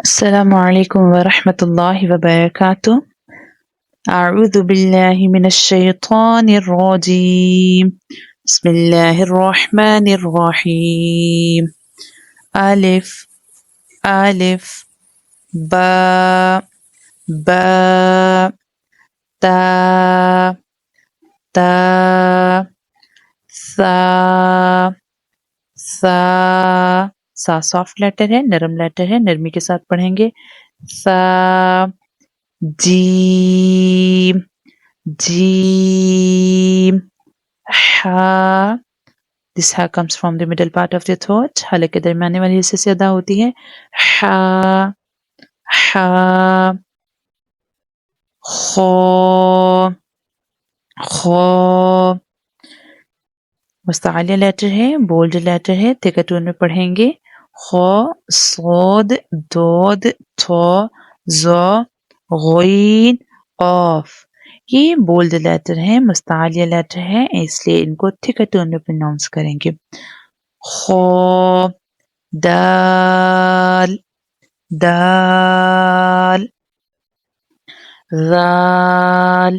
السلام عليكم ورحمة الله وبركاته. أعوذ بالله من الشيطان الرجيم. بسم الله الرحمن الرحيم. ألف ألف با با تا تا ثا ثا سا سافٹ لیٹر ہے، نرم لیٹر ہے، نرمی کے ساتھ پڑھیں گے. سا جیم جیم ہا. This ha comes from the middle part of the throat. حلق کے درمیانے والی حصے سے ادا ہوتی ہے. ہا ہا. خو خو. مستعلیہ لیٹر ہے، بولڈ لیٹر ہے، تھکر ٹون میں پڑھیں گے. خو صاد دود تھو زو غین قاف. یہ بولڈ لیٹر ہے، مستعلیہ لیٹر ہے، اس لیے ان کو تھکر ٹون میں پروناؤنس کریں گے. خو دال دال. ذال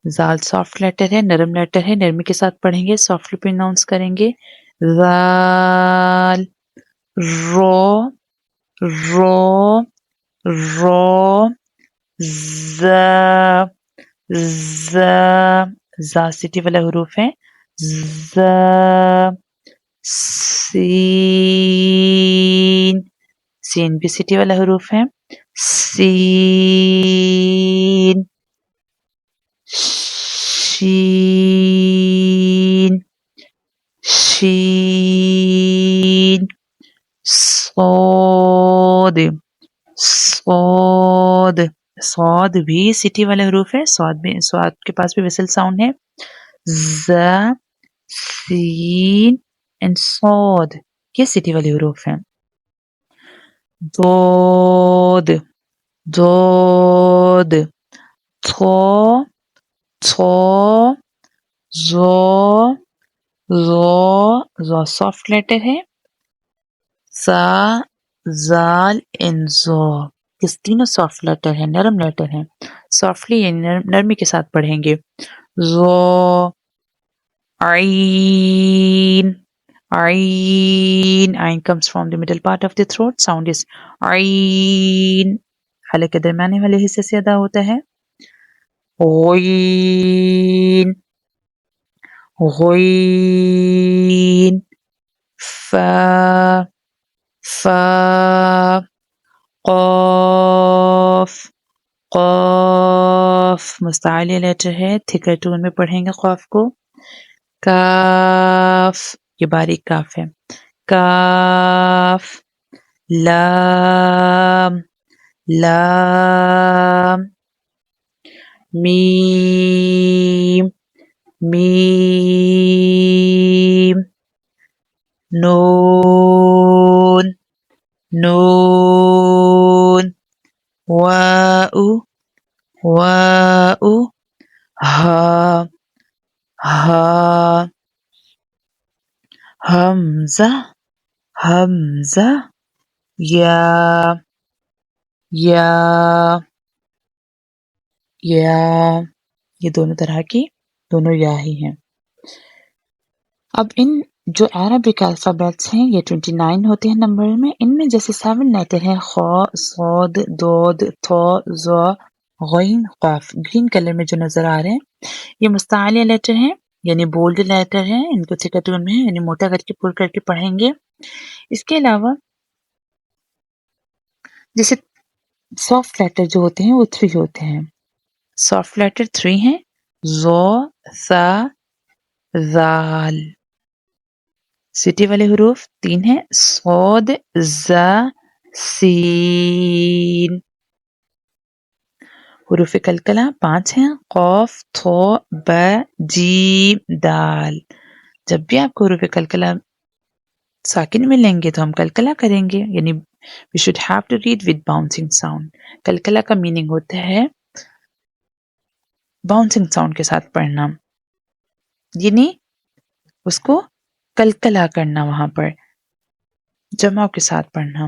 زال سافٹ لیٹر ہے، نرم لیٹر ہے، نرمی کے ساتھ پڑھیں گے، سافٹلی پروناؤنس کریں گے. ذال. رو رو رو. زا زا زا سٹی والا حروف ہے. زا. سین سین بھی سٹی والا حروف ہے. سین. شین شین. صاد صاد صاد بھی سٹی والے حروف ہے، صاد کے پاس بھی ویسل ساؤنڈ ہے. ز سین اینڈ صاد یہ سٹی والے حروف ہیں. دود دود. تھو تھو زو زو زو سافٹ لیٹر ہے. سا زال ان زو یہ تینوں سافٹ لیٹر ہیں، نرم لیٹر ہیں، سافٹلی یعنی نرمی کے ساتھ پڑھیں گے. زو عین عین. عین comes from the middle part of the throat. Sound is عین. حلق کے درمیانے والے حصے سے ادا ہوتا ہے. غین غین. فا فا. قاف قاف مستعلیہ لیٹر ہے، تھکر ٹون میں پڑھیں گے قاف کو. کاف یہ باریک کاف ہے. کاف. لام لام. میم میم. نون نون. واو واو. ہا ہا. حمزہ حمزہ. یا یا یا. یہ دونوں طرح کی دونوں یا ہی ہیں. اب ان جو عربک الفابیٹس ہیں یہ 29 ہوتے ہیں نمبر میں. ان میں جیسے 7 لیٹر ہیں خا صاد دود تھو زو غین قاف، گرین کلر میں جو نظر آ رہے ہیں یہ مستعلیہ لیٹر ہیں یعنی بولڈ لیٹر ہیں. ان کو تھکر ٹون میں یعنی موٹا کر کے پر کر کے پڑھیں گے. اس کے علاوہ جیسے سافٹ لیٹر جو ہوتے ہیں وہ 3 ہوتے ہیں. سافٹ لیٹر 3 ہیں. زو ثا ذال. سٹی والے حروف 3 ہیں. صاد زا سین. حروف کلکلہ 5 ہیں. قاف تھو با جیم دال. جب بھی آپ کو حروف کلکلہ ساکن ملیں گے تو ہم کلکلہ کریں گے، یعنی we should have to read with bouncing sound. کلکلہ کا میننگ ہوتا ہے باؤنسنگ ساؤنڈ کے ساتھ پڑھنا، یعنی اس کو کلکلہ کرنا، وہاں پر جمع کے ساتھ پڑھنا.